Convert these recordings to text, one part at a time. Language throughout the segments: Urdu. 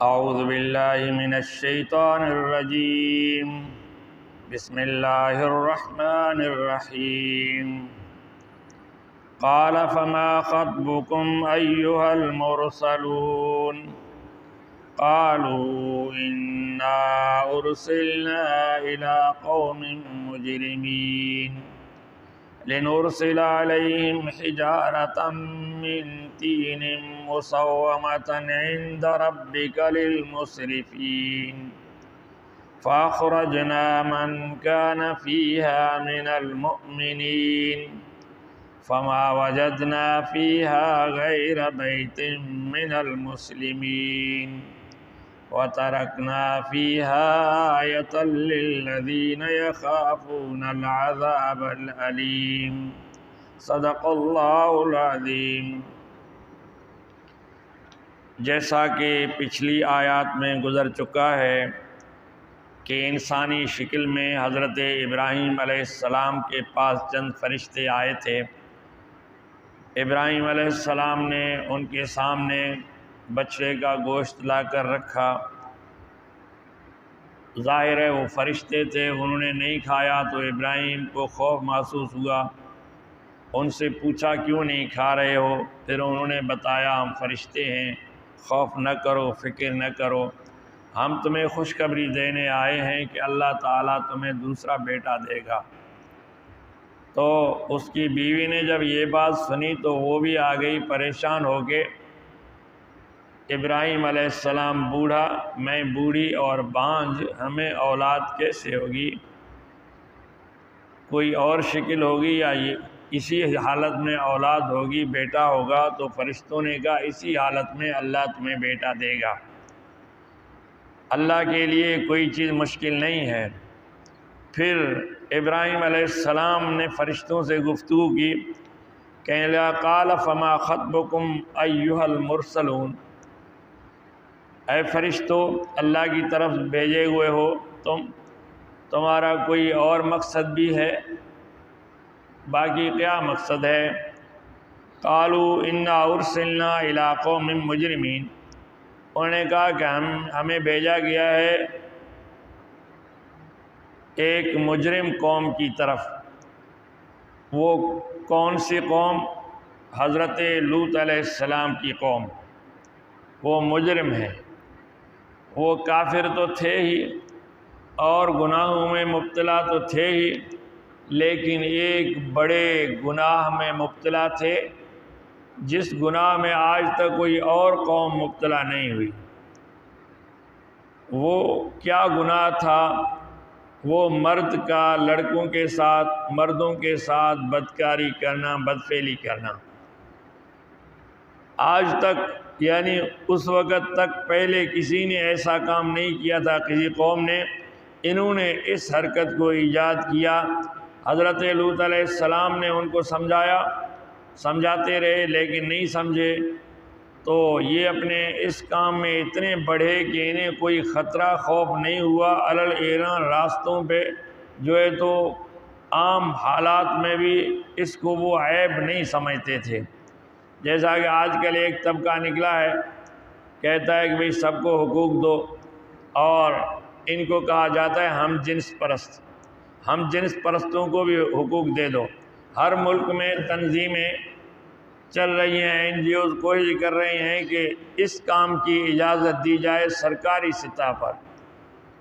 اعوذ باللہ من الشیطان الرجیم بسم اللہ الرحمن الرحیم قال فما خطبكم أيها المرسلون قالوا إنا أرسلنا إلى قوم مجرمين لنرسل عليهم حجارة من طين مسومة عند ربك للمسرفين فأخرجنا من كان فيها من المؤمنين فما وجدنا فيها غير بيت من المسلمين وتركنا فيها آية للذين يخافون العذاب الأليم صدق اللہ العظیم۔ جیسا کہ پچھلی آیات میں گزر چکا ہے کہ انسانی شکل میں حضرت ابراہیم علیہ السلام کے پاس چند فرشتے آئے تھے۔ ابراہیم علیہ السلام نے ان کے سامنے بچڑے کا گوشت لا کر رکھا۔ ظاہر ہے وہ فرشتے تھے، انہوں نے نہیں کھایا تو ابراہیم کو خوف محسوس ہوا۔ ان سے پوچھا کیوں نہیں کھا رہے ہو؟ پھر انہوں نے بتایا ہم فرشتے ہیں، خوف نہ کرو، فکر نہ کرو، ہم تمہیں خوشخبری دینے آئے ہیں کہ اللہ تعالیٰ تمہیں دوسرا بیٹا دے گا۔ تو اس کی بیوی نے جب یہ بات سنی تو وہ بھی آ گئی پریشان ہو کے، ابراہیم علیہ السلام بوڑھا، میں بوڑھی اور بانجھ، ہمیں اولاد کیسے ہوگی؟ کوئی اور شکل ہوگی یا اسی حالت میں اولاد ہوگی، بیٹا ہوگا؟ تو فرشتوں نے کہا اسی حالت میں اللہ تمہیں بیٹا دے گا، اللہ کے لیے کوئی چیز مشکل نہیں ہے۔ پھر ابراہیم علیہ السلام نے فرشتوں سے گفتگو کی، کہنے لگا قال فما خطبكم ایھا المرسلون، اے فرشتو اللہ کی طرف بھیجے ہوئے ہو تمہارا کوئی اور مقصد بھی ہے؟ باقی کیا مقصد ہے؟ قالوا انا ارسلنا الى قوم مجرمین، انہوں نے کہا کہ ہمیں بھیجا گیا ہے ایک مجرم قوم کی طرف۔ وہ کون سی قوم؟ حضرت لوط علیہ السلام کی قوم۔ وہ مجرم ہے، وہ کافر تو تھے ہی اور گناہوں میں مبتلا تو تھے ہی، لیکن ایک بڑے گناہ میں مبتلا تھے جس گناہ میں آج تک کوئی اور قوم مبتلا نہیں ہوئی۔ وہ کیا گناہ تھا؟ وہ مرد کا لڑکوں کے ساتھ، مردوں کے ساتھ بدکاری کرنا، بدفعلی کرنا۔ آج تک یعنی اس وقت تک پہلے کسی نے ایسا کام نہیں کیا تھا، کسی قوم نے۔ انہوں نے اس حرکت کو ایجاد کیا۔ حضرت لوط علیہ السلام نے ان کو سمجھایا، سمجھاتے رہے لیکن نہیں سمجھے، تو یہ اپنے اس کام میں اتنے بڑھے کہ انہیں کوئی خطرہ خوف نہیں ہوا۔ علل ایران راستوں پہ جو ہے تو عام حالات میں بھی اس کو وہ عیب نہیں سمجھتے تھے۔ جیسا کہ آج کل ایک طبقہ نکلا ہے، کہتا ہے کہ بھئی سب کو حقوق دو، اور ان کو کہا جاتا ہے ہم جنس پرست، ہم جنس پرستوں کو بھی حقوق دے دو۔ ہر ملک میں تنظیمیں چل رہی ہیں، این جی اوز کوشش کر رہے ہیں کہ اس کام کی اجازت دی جائے سرکاری سطح پر۔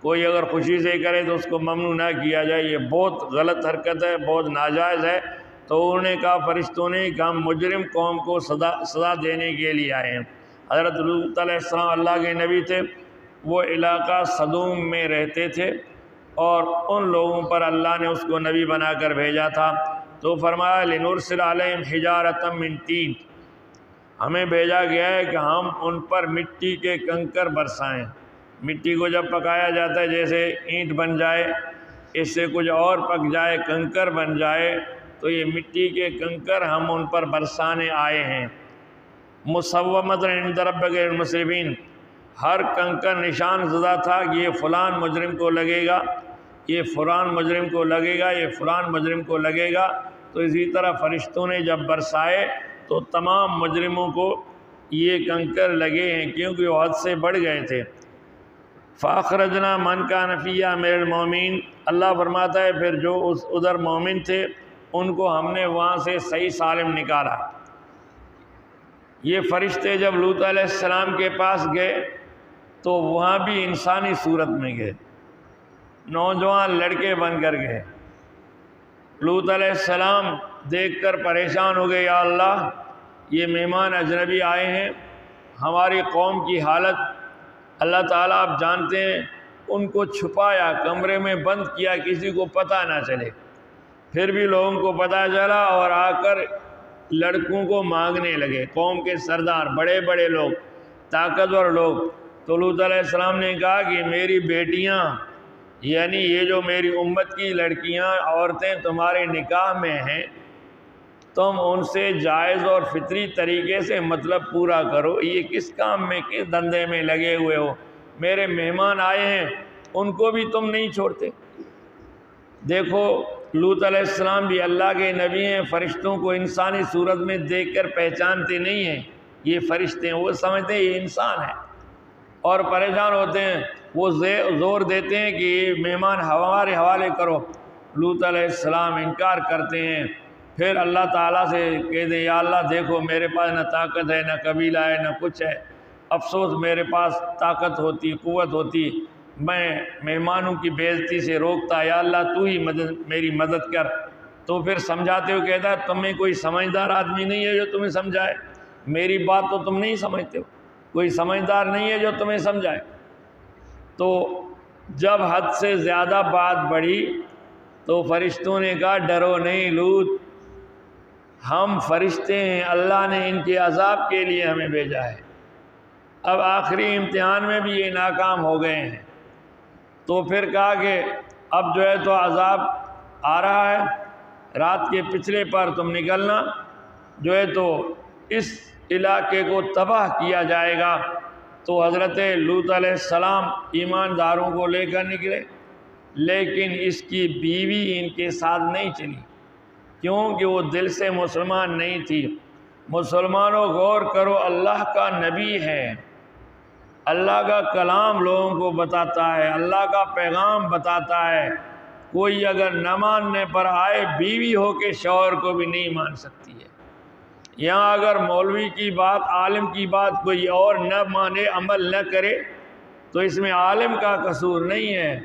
کوئی اگر خوشی سے کرے تو اس کو ممنوع نہ کیا جائے، یہ بہت غلط حرکت ہے، بہت ناجائز ہے۔ تو انہوں نے کہا فرشتوں نے کہ ہم مجرم قوم کو سزا دینے کے لیے آئے ہیں۔ حضرت لوط علیہ السلام اللہ کے نبی تھے، وہ علاقہ صدوم میں رہتے تھے اور ان لوگوں پر اللہ نے اس کو نبی بنا کر بھیجا تھا۔ تو فرمایا لنرسل علیہم حجارۃ من طین، ہمیں بھیجا گیا ہے کہ ہم ان پر مٹی کے کنکر برسائیں۔ مٹی کو جب پکایا جاتا ہے جیسے اینٹ بن جائے، اس سے کچھ اور پک جائے، کنکر بن جائے، تو یہ مٹی کے کنکر ہم ان پر برسانے آئے ہیں۔ مسومۃ عند ربک للمسرفین، ہر کنکر نشان زدہ تھا کہ یہ فلان مجرم کو لگے گا، یہ فلان مجرم کو لگے گا، یہ فلان مجرم کو لگے گا۔ تو اسی طرح فرشتوں نے جب برسائے تو تمام مجرموں کو یہ کنکر لگے ہیں کیونکہ وہ حد سے بڑھ گئے تھے۔ فاخرجنا من کان فیہا من المؤمنین، اللہ فرماتا ہے پھر جو ادھر مومن تھے ان کو ہم نے وہاں سے صحیح سالم نکالا۔ یہ فرشتے جب لوط علیہ السلام کے پاس گئے تو وہاں بھی انسانی صورت میں گئے، نوجوان لڑکے بن کر گئے۔ لوط علیہ السلام دیکھ کر پریشان ہو گئے، یا اللہ یہ مہمان اجنبی آئے ہیں، ہماری قوم کی حالت اللہ تعالیٰ آپ جانتے ہیں۔ ان کو چھپایا، کمرے میں بند کیا، کسی کو پتہ نہ چلے، پھر بھی لوگوں کو پتہ چلا اور آ کر لڑکوں کو مانگنے لگے، قوم کے سردار، بڑے بڑے لوگ، طاقتور لوگ۔ تو لوط علیہ السلام نے کہا کہ میری بیٹیاں، یعنی یہ جو میری امت کی لڑکیاں عورتیں تمہارے نکاح میں ہیں، تم ان سے جائز اور فطری طریقے سے مطلب پورا کرو، یہ کس کام میں، کس دھندے میں لگے ہوئے ہو؟ میرے مہمان آئے ہیں ان کو بھی تم نہیں چھوڑتے۔ دیکھو لوط علیہ السلام بھی اللہ کے نبی ہیں، فرشتوں کو انسانی صورت میں دیکھ کر پہچانتے نہیں ہیں یہ فرشتے ہیں، وہ سمجھتے ہیں یہ انسان ہے اور پریشان ہوتے ہیں، وہ زور دیتے ہیں کہ یہ مہمان ہمارے حوالے کرو۔ لوط علیہ السلام انکار کرتے ہیں، پھر اللہ تعالیٰ سے کہتے ہیں، یا اللہ دیکھو میرے پاس نہ طاقت ہے، نہ قبیلہ ہے، نہ کچھ ہے، افسوس میرے پاس طاقت ہوتی، قوت ہوتی، میں مہمانوں کی بے عزتی سے روکتا، یا اللہ تو ہی میری مدد کر۔ تو پھر سمجھاتے ہوئے کہتا ہے تمہیں کوئی سمجھدار آدمی نہیں ہے جو تمہیں سمجھائے، میری بات تو تم نہیں سمجھتے ہو، کوئی سمجھدار نہیں ہے جو تمہیں سمجھائے۔ تو جب حد سے زیادہ بات بڑھی تو فرشتوں نے کہا ڈرو نہیں لوط، ہم فرشتے ہیں، اللہ نے ان کے عذاب کے لیے ہمیں بھیجا ہے۔ اب آخری امتحان میں بھی یہ ناکام ہو گئے ہیں، تو پھر کہا کہ اب جو ہے تو عذاب آ رہا ہے، رات کے پچھلے پر تم نکلنا، جو ہے تو اس علاقے کو تباہ کیا جائے گا۔ تو حضرت لوط علیہ السلام ایمانداروں کو لے کر نکلے، لیکن اس کی بیوی ان کے ساتھ نہیں چلی، کیونکہ وہ دل سے مسلمان نہیں تھی۔ مسلمانوں غور کرو، اللہ کا نبی ہے، اللہ کا کلام لوگوں کو بتاتا ہے، اللہ کا پیغام بتاتا ہے، کوئی اگر نہ ماننے پر آئے بیوی ہو کے شوہر کو بھی نہیں مان سکتی ہے۔ یہاں اگر مولوی کی بات، عالم کی بات کوئی اور نہ مانے، عمل نہ کرے، تو اس میں عالم کا قصور نہیں ہے،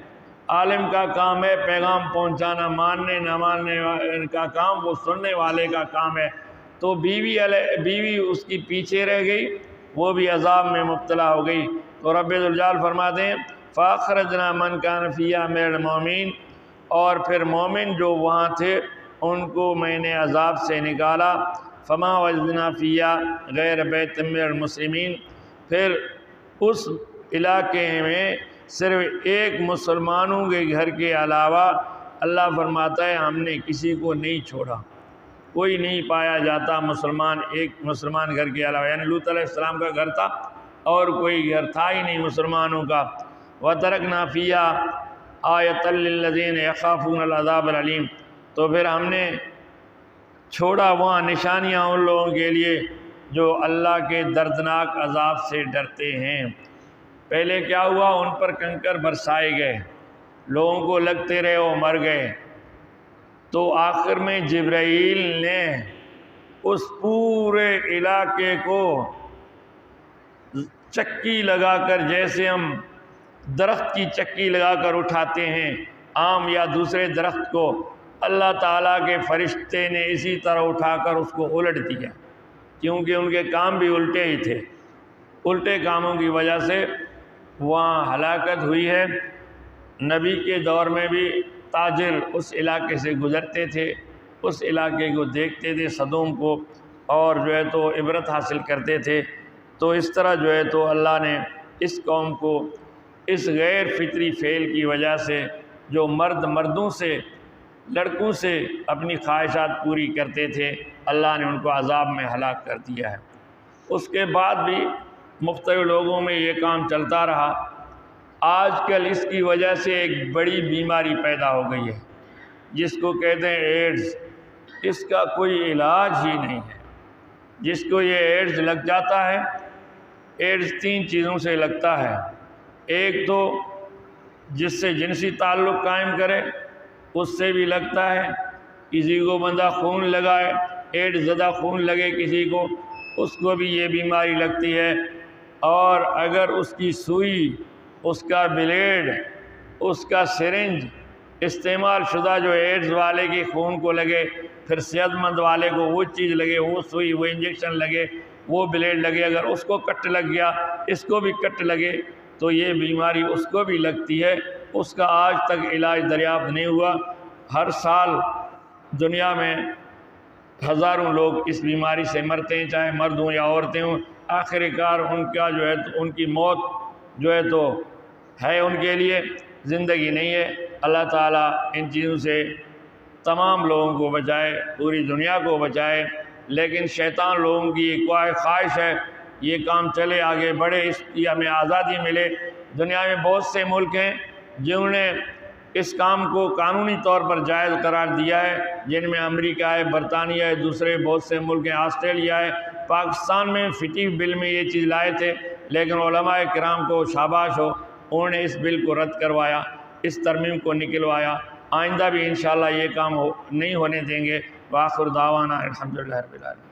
عالم کا کام ہے پیغام پہنچانا، ماننے نہ ماننے کا کام وہ سننے والے کا کام ہے۔ تو بیوی اس کی پیچھے رہ گئی، وہ بھی عذاب میں مبتلا ہو گئی۔ تو رب ذوالجلال فرماتے ہیں فَأَخْرَجْنَا مَنْ كَانَ فِيهَا مِنَ الْمُؤْمِنِينَ، اور پھر مومن جو وہاں تھے ان کو میں نے عذاب سے نکالا۔ فَمَا وَجَدْنَا فِيهَا غَيْرَ بَيْتٍ مِّنَ الْمُسْلِمِينَ، پھر اس علاقے میں صرف ایک مسلمانوں کے گھر کے علاوہ اللہ فرماتا ہے ہم نے کسی کو نہیں چھوڑا، کوئی نہیں پایا جاتا مسلمان ایک مسلمان گھر کے علاوہ، یعنی لوط علیہ السلام کا گھر تھا اور کوئی گھر تھا ہی نہیں مسلمانوں کا۔ وَتَرَكْنَا فِيهَا آیَةً لِّلَّذِينَ يَخَافُونَ الْعَذَابَ الْأَلِيمَ، تو پھر ہم نے چھوڑا وہاں نشانیاں ان لوگوں کے لیے جو اللہ کے دردناک عذاب سے ڈرتے ہیں۔ پہلے کیا ہوا، ان پر کنکر برسائے گئے، لوگوں کو لگتے رہے وہ مر گئے۔ تو آخر میں جبرائیل نے اس پورے علاقے کو چکی لگا کر، جیسے ہم درخت کی چکی لگا کر اٹھاتے ہیں آم یا دوسرے درخت کو، اللہ تعالیٰ کے فرشتے نے اسی طرح اٹھا کر اس کو الٹ دیا، کیونکہ ان کے کام بھی الٹے ہی تھے، الٹے کاموں کی وجہ سے وہاں ہلاکت ہوئی ہے۔ نبی کے دور میں بھی تاجر اس علاقے سے گزرتے تھے، اس علاقے کو دیکھتے تھے، صدوم کو، اور جو ہے تو عبرت حاصل کرتے تھے۔ تو اس طرح جو ہے تو اللہ نے اس قوم کو اس غیر فطری فعل کی وجہ سے، جو مرد مردوں سے، لڑکوں سے اپنی خواہشات پوری کرتے تھے، اللہ نے ان کو عذاب میں ہلاک کر دیا ہے۔ اس کے بعد بھی مختلف لوگوں میں یہ کام چلتا رہا۔ آج کل اس کی وجہ سے ایک بڑی بیماری پیدا ہو گئی ہے جس کو کہتے ہیں ایڈز، اس کا کوئی علاج ہی نہیں ہے۔ جس کو یہ ایڈز لگ جاتا ہے، ایڈز 3 چیزوں سے لگتا ہے۔ ایک تو جس سے جنسی تعلق قائم کرے اس سے بھی لگتا ہے، کسی کو بندہ خون لگائے، ایڈز زدہ خون لگے کسی کو، اس کو بھی یہ بیماری لگتی ہے۔ اور اگر اس کی سوئی، اس کا بلیڈ، اس کا سرنج استعمال شدہ جو ایڈز والے کی خون کو لگے، پھر صحت مند والے کو وہ چیز لگے، وہ سوئی، وہ انجیکشن لگے، وہ بلیڈ لگے، اگر اس کو کٹ لگ گیا اس کو بھی کٹ لگے تو یہ بیماری اس کو بھی لگتی ہے۔ اس کا آج تک علاج دریافت نہیں ہوا۔ ہر سال دنیا میں ہزاروں لوگ اس بیماری سے مرتے ہیں، چاہے مرد ہوں یا عورتیں ہوں۔ آخر کار ان کا جو ہے ان کی موت جو ہے تو ہے ان کے لیے، زندگی نہیں ہے۔ اللہ تعالیٰ ان چیزوں سے تمام لوگوں کو بچائے، پوری دنیا کو بچائے۔ لیکن شیطان لوگوں کی ایک خواہش ہے یہ کام چلے، آگے بڑھے، اس کی ہمیں آزادی ملے۔ دنیا میں بہت سے ملک ہیں جنہوں نے اس کام کو قانونی طور پر جائز قرار دیا ہے، جن میں امریکہ ہے، برطانیہ ہے، دوسرے بہت سے ملک ہیں، آسٹریلیا ہے۔ پاکستان میں فٹی بل میں یہ چیز لائے تھے، لیکن علماء کرام کو شاباش ہو، انہوں نے اس بل کو رد کروایا، اس ترمیم کو نکلوایا۔ آئندہ بھی انشاءاللہ یہ کام نہیں ہونے دیں گے۔ وآخر دعوانا الحمدللہ رب العالمین۔